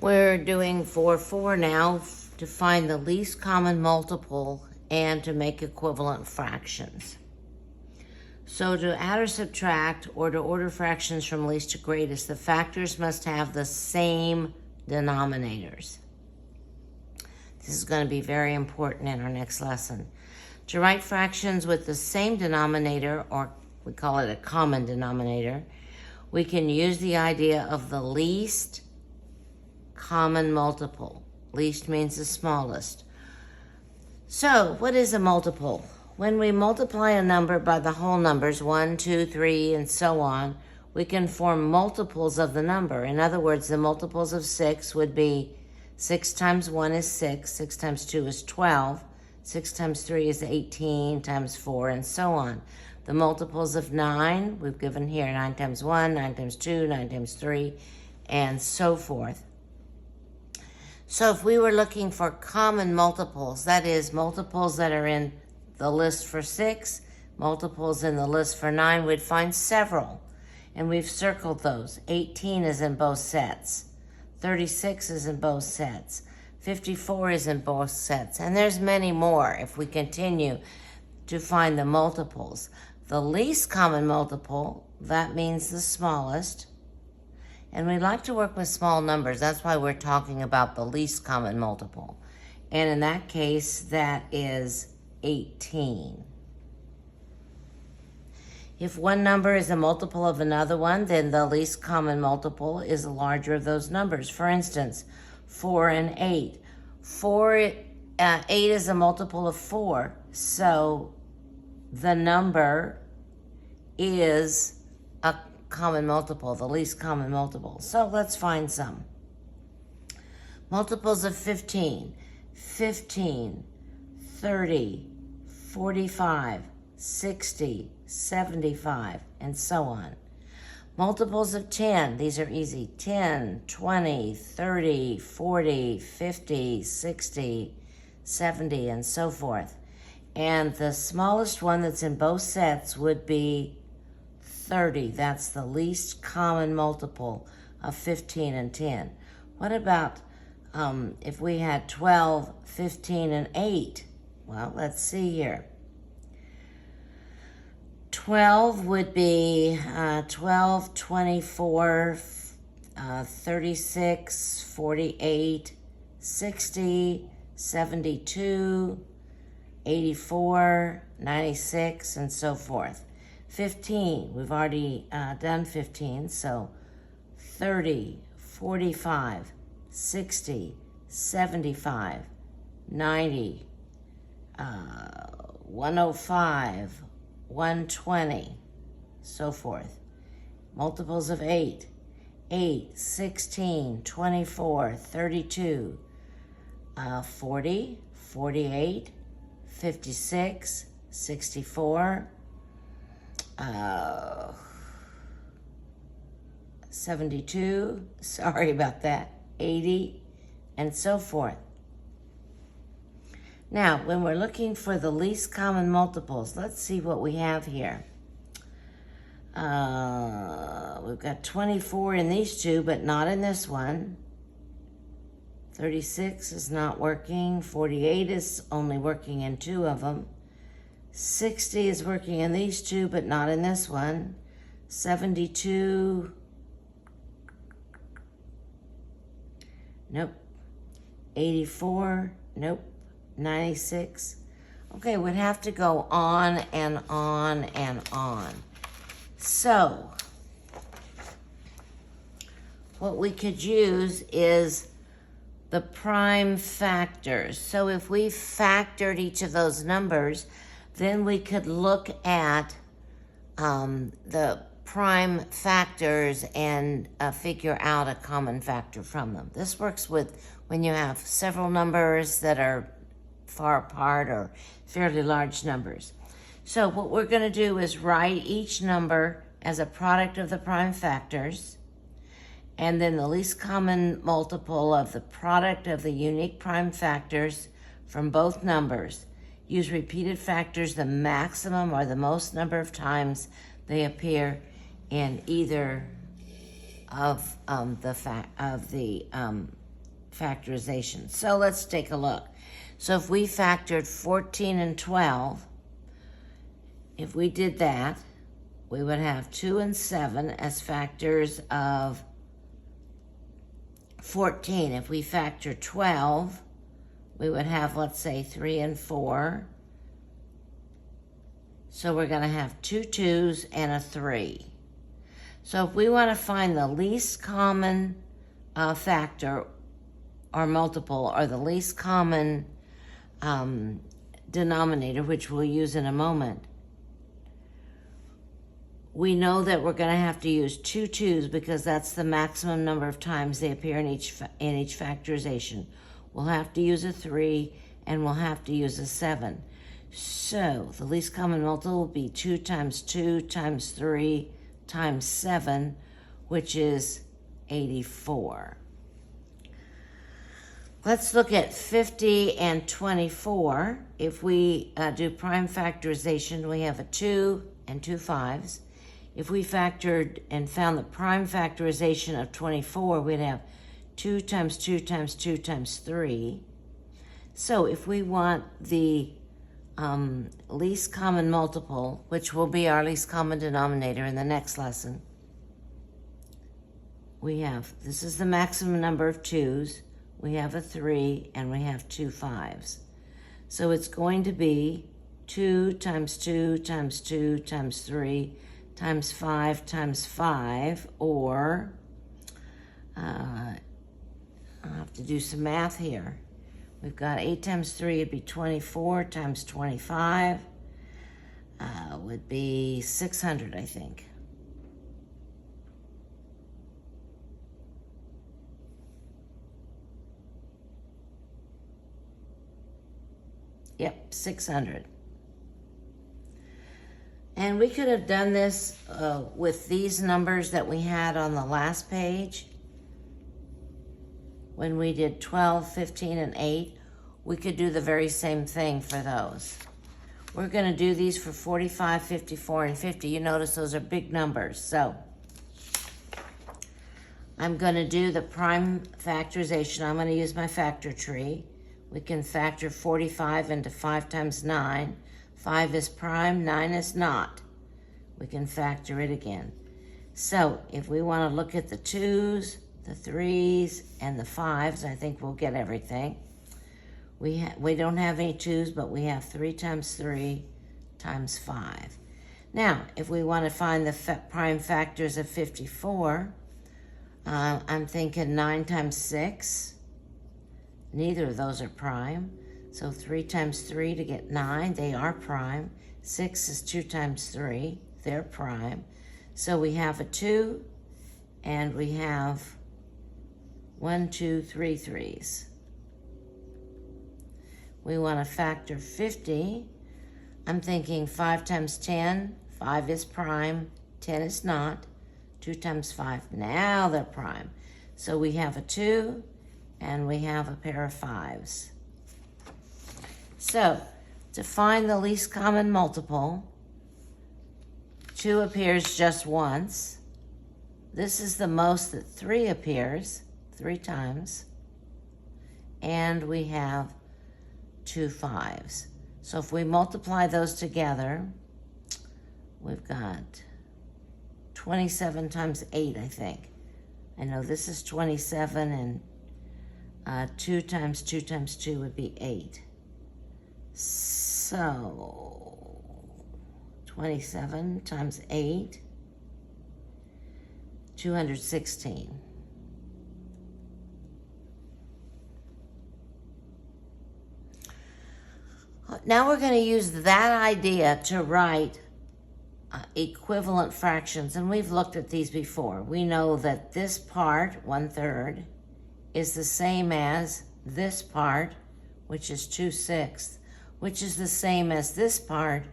We're doing 4 now to find the least common multiple and to make equivalent fractions. So to add or subtract or to order fractions from least to greatest, the factors must have the same denominators. This is going to be very important in our next lesson. To write fractions with the same denominator, or we call it a common denominator, we can use the idea of the least common multiple. Least means the smallest. So, what is a multiple? When we multiply a number by the whole numbers, 1, 2, 3, and so on, we can form multiples of the number. In other words, the multiples of 6 would be 6 times 1 is 6, 6 times 2 is 12, 6 times 3 is 18, times 4, and so on. The multiples of 9, we've given here 9 times 1, 9 times 2, 9 times 3, and so forth. So if we were looking for common multiples, that is, multiples that are in the list for 6, multiples in the list for 9, we'd find several. And we've circled those. 18 is in both sets. 36 is in both sets. 54 is in both sets. And there's many more if we continue to find the multiples. The least common multiple, that means the smallest. And we like to work with small numbers. That's why we're talking about the least common multiple. And in that case, that is 18. If one number is a multiple of another one, then the least common multiple is the larger of those numbers. For instance, 4 and 8. 8 is a multiple of 4, so the number is a common multiple, the least common multiple. So let's find some. Multiples of 15. 15, 30, 45, 60, 75, and so on. Multiples of 10, these are easy. 10, 20, 30, 40, 50, 60, 70, and so forth. And the smallest one that's in both sets would be 30. That's the least common multiple of 15 and 10. What about if we had 12, 15, and 8? Well, let's see here. 12 would be 12, 24, 36, 48, 60, 72, 84, 96, and so forth. 15, we've already done 15, so 30, 45, 60, 75, 90, 105, 120, so forth. Multiples of 8, 8, 16, 24, 32, 40, 48, 56, 64, 72, sorry about that, 80, and so forth. Now, when we're looking for the least common multiples, let's see what we have here. We've got 24 in these two, but not in this one. 36 is not working. 48 is only working in 2 of them. 60 is working in these 2, but not in this one. 72, nope. 84, nope. 96. Okay, we'd have to go on and on and on. So, what we could use is the prime factors. So if we factored each of those numbers, then we could look at the prime factors and figure out a common factor from them. This works with when you have several numbers that are far apart or fairly large numbers. So what we're going to do is write each number as a product of the prime factors, and then the least common multiple of the product of the unique prime factors from both numbers. Use repeated factors the maximum or the most number of times they appear in either of the factorization. So let's take a look. So if we factored 14 and 12, if we did that, we would have 2 and 7 as factors of 14. If we factor 12, we would have, let's say, 3 and 4. So we're going to have 2 2s and a 3. So if we want to find the least common factor or multiple, or the least common denominator, which we'll use in a moment, we know that we're going to have to use 2 2s because that's the maximum number of times they appear in each factorization. We'll have to use a 3, and we'll have to use a 7. So the least common multiple will be 2 times 2 times 3 times 7, which is 84. Let's look at 50 and 24. If we do prime factorization, we have a 2 and 2 5s. If we factored and found the prime factorization of 24, we'd have 2 times 2 times 2 times 3. So if we want the least common multiple, which will be our least common denominator in the next lesson, we have, this is the maximum number of 2s, we have a 3, and we have 2 5s. So it's going to be 2 times 2 times 2 times 3 times 5 times 5, or I'll have to do some math here. We've got 8 times 3 would be 24 times 25 would be 600, I think. Yep, 600. And we could have done this with these numbers that we had on the last page. When we did 12, 15, and 8, we could do the very same thing for those. We're going to do these for 45, 54, and 50. You notice those are big numbers. So I'm going to do the prime factorization. I'm going to use my factor tree. We can factor 45 into 5 times 9. 5 is prime, 9 is not. We can factor it again. So if we want to look at the 2s, the 3s, and the 5s, I think we'll get everything. We don't have any 2s, but we have 3 times 3 times 5. Now, if we want to find the prime factors of 54, I'm thinking 9 times 6. Neither of those are prime. So 3 times 3 to get 9, they are prime. 6 is 2 times 3, they're prime. So we have a 2, and we have 1, 2, 3 3s. We want to factor 50. I'm thinking 5 times 10, 5 is prime, 10 is not. 2 times 5, now they're prime. So we have a 2, and we have a pair of 5s. So, to find the least common multiple, 2 appears just once. This is the most that 3 appears, 3 times. And we have 2 5s. So if we multiply those together, we've got 27 times 8, I think. I know this is 27, and 2 times 2 times 2 would be 8. So 27 times 8, 216. Now we're going to use that idea to write equivalent fractions, and we've looked at these before. We know that this part, 1/3, is the same as this part, which is 2/6, which is the same as this part,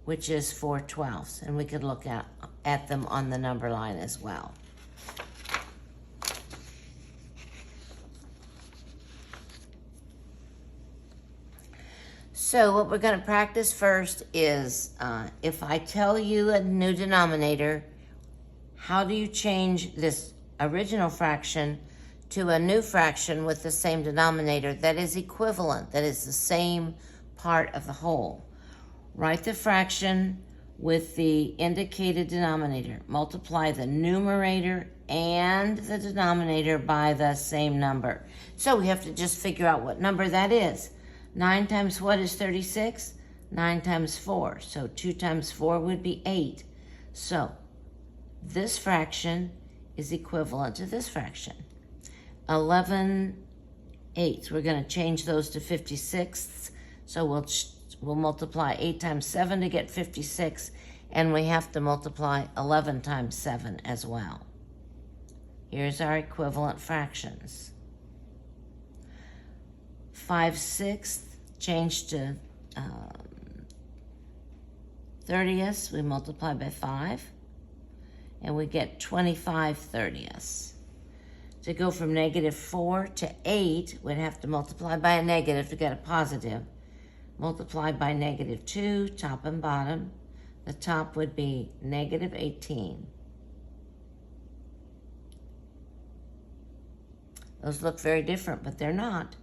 which is 4/12, and we could look at them on the number line as well. So what we're going to practice first is if I tell you a new denominator, how do you change this original fraction to a new fraction with the same denominator that is equivalent, that is the same part of the whole. Write the fraction with the indicated denominator. Multiply the numerator and the denominator by the same number. So we have to just figure out what number that is. 9 times what is 36? 9 times 4. So 2 times 4 would be 8. So this fraction is equivalent to this fraction. 11/8. We're going to change those to 56ths. So we'll multiply 8 times 7 to get 56, and we have to multiply 11 times 7 as well. Here's our equivalent fractions. 5/6 changed to 30ths. We multiply by 5, and we get 25/30ths. To go from -4 to 8, we'd have to multiply by a negative to get a positive. Multiply by -2, top and bottom. The top would be -18. Those look very different, but they're not.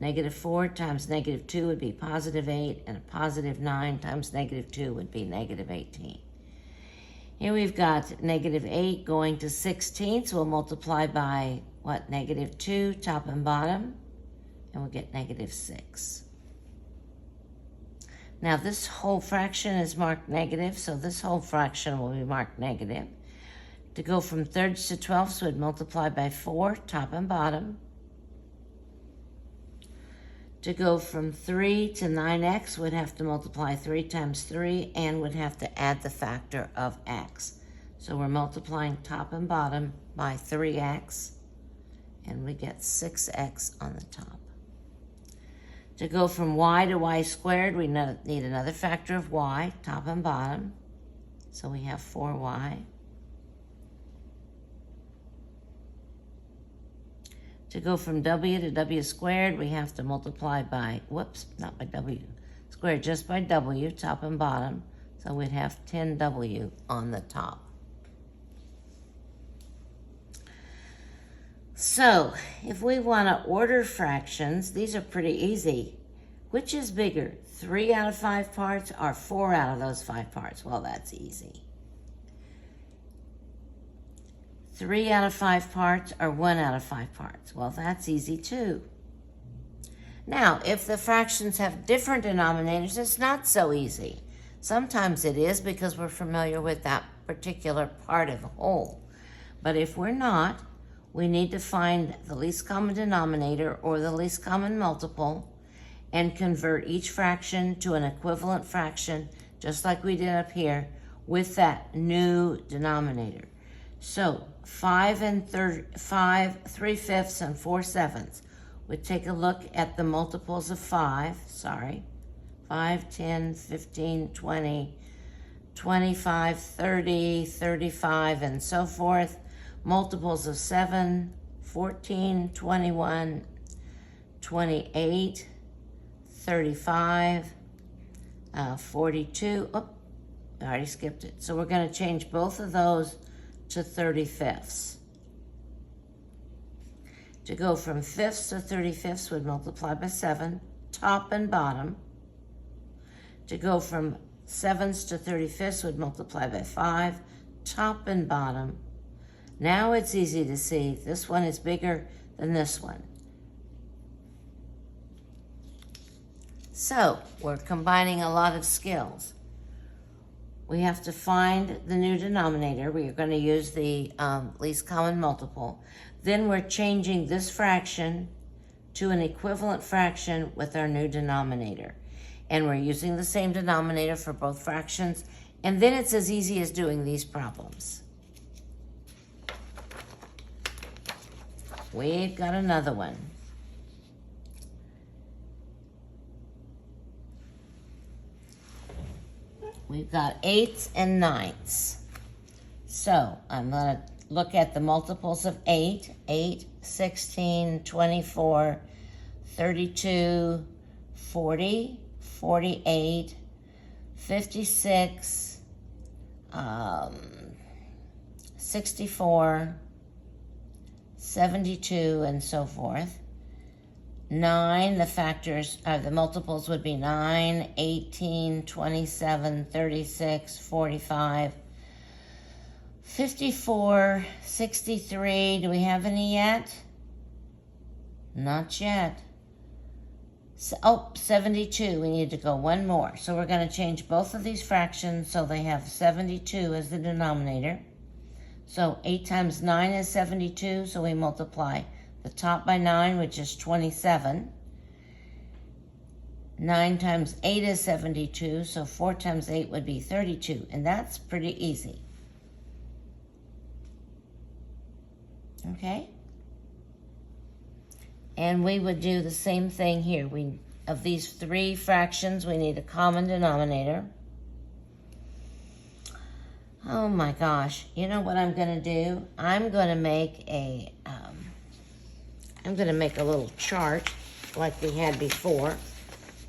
-4 times -2 would be +8, and a +9 times -2 would be -18. Here we've got -8 going to 16ths. We'll multiply by, what, -2, top and bottom, and we'll get -6. Now this whole fraction is marked negative, so this whole fraction will be marked negative. To go from thirds to 12ths, we'd multiply by 4, top and bottom. To go from 3 to 9x, we'd have to multiply 3 times 3, and would have to add the factor of x. So we're multiplying top and bottom by 3x, and we get 6x on the top. To go from y to y squared, we need another factor of y, top and bottom. So we have 4y. To go from w to w squared, we have to multiply by, not by w squared, just by w, top and bottom. So we'd have 10w on the top. So if we want to order fractions, these are pretty easy. Which is bigger, 3 out of 5 parts or 4 out of those 5 parts? Well, that's easy. 3 out of 5 parts or 1 out of 5 parts? Well, that's easy too. Now, if the fractions have different denominators, it's not so easy. Sometimes it is because we're familiar with that particular part of the whole. But if we're not, we need to find the least common denominator or the least common multiple and convert each fraction to an equivalent fraction, just like we did up here, with that new denominator. So 5 3/5 and 4/7. We take a look at the multiples of 5, 5, 10, 15, 20, 25, 30, 35, and so forth. Multiples of 7, 14, 21, 28, 35, 42. Oh, I already skipped it. So we're going to change both of those to 35ths. To go from 5ths to 35ths, we'd multiply by 7, top and bottom. To go from 7ths to 35ths, we'd multiply by 5, top and bottom. Now it's easy to see this one is bigger than this one. So we're combining a lot of skills. We have to find the new denominator. We are going to use the least common multiple. Then we're changing this fraction to an equivalent fraction with our new denominator. And we're using the same denominator for both fractions. And then it's as easy as doing these problems. We've got another one. We've got 8s and 9s. So I'm going to look at the multiples of 8. 8, 16, 24, 32, 40, 48, 56, 64, 72, and so forth. 9, the multiples would be 9, 18, 27, 36, 45, 54, 63. Do we have any yet? Not yet. 72. We need to go one more. So we're going to change both of these fractions so they have 72 as the denominator. So 8 times 9 is 72, so we multiply the top by 9, which is 27. 9 times 8 is 72, so 4 times 8 would be 32, and that's pretty easy. Okay? And we would do the same thing here. Of these 3 fractions, we need a common denominator. Oh my gosh. You know what I'm going to do? I'm going to make a little chart like we had before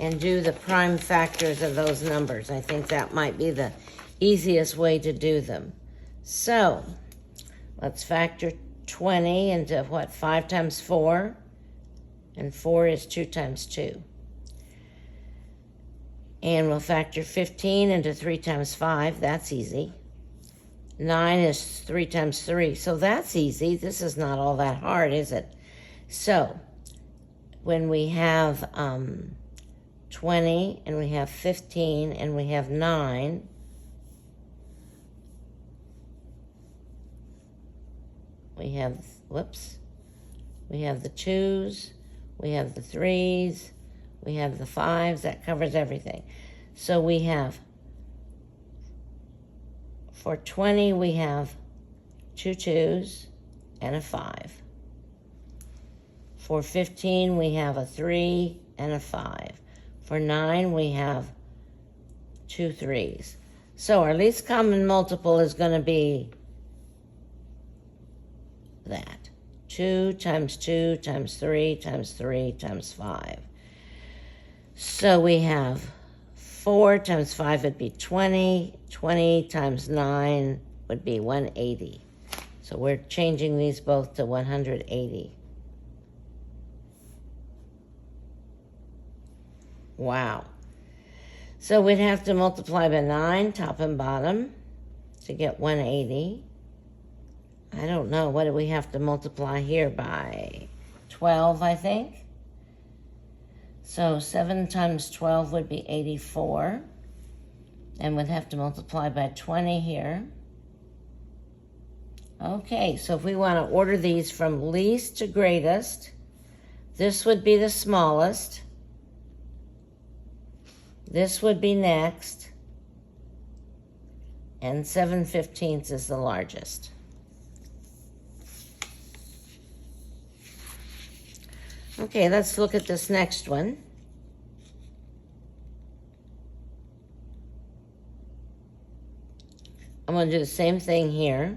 and do the prime factors of those numbers. I think that might be the easiest way to do them. So, let's factor 20 into what? 5 times 4? And 4 is 2 times 2. And we'll factor 15 into 3 times 5. That's easy. 9 is 3 times 3. So that's easy. This is not all that hard, is it? So, when we have 20 and we have 15 and we have 9, we have the 2s, we have the 3s, we have the 5s. That covers everything. So we have, for 20, we have 2 2s and a 5. For 15, we have a 3 and a 5. For 9, we have 2 3s. So our least common multiple is going to be that. 2 times 2 times 3 times 3 times 5. So we have 4 times 5 would be 20. 20 times 9 would be 180. So we're changing these both to 180. Wow. So we'd have to multiply by 9, top and bottom, to get 180. I don't know. What do we have to multiply here by? 12, I think. So 7 times 12 would be 84. And we'd have to multiply by 20 here. Okay, so if we want to order these from least to greatest, this would be the smallest. This would be next. And 7/15 is the largest. Okay, let's look at this next one. I'm going to do the same thing here.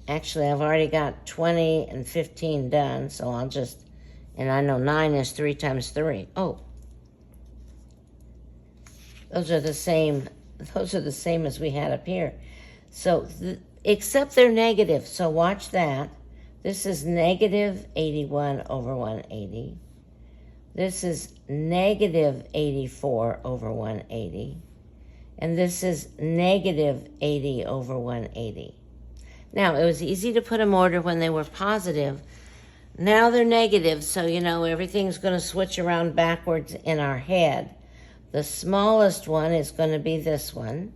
Actually, I've already got 20 and 15 done, so I'll just, and I know 9 is 3 times 3. Oh. Those are the same as we had up here. So, except they're negative, so watch that. This is negative 81 over 180. This is negative 84 over 180. And this is negative 80 over 180. Now, it was easy to put them order when they were positive. Now they're negative, so, everything's going to switch around backwards in our head. The smallest one is going to be this one.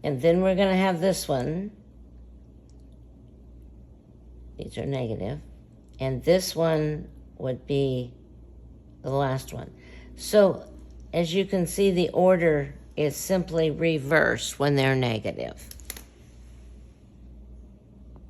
And then we're going to have this one. These are negative. And this one would be the last one. So, as you can see, the order is simply reversed when they're negative.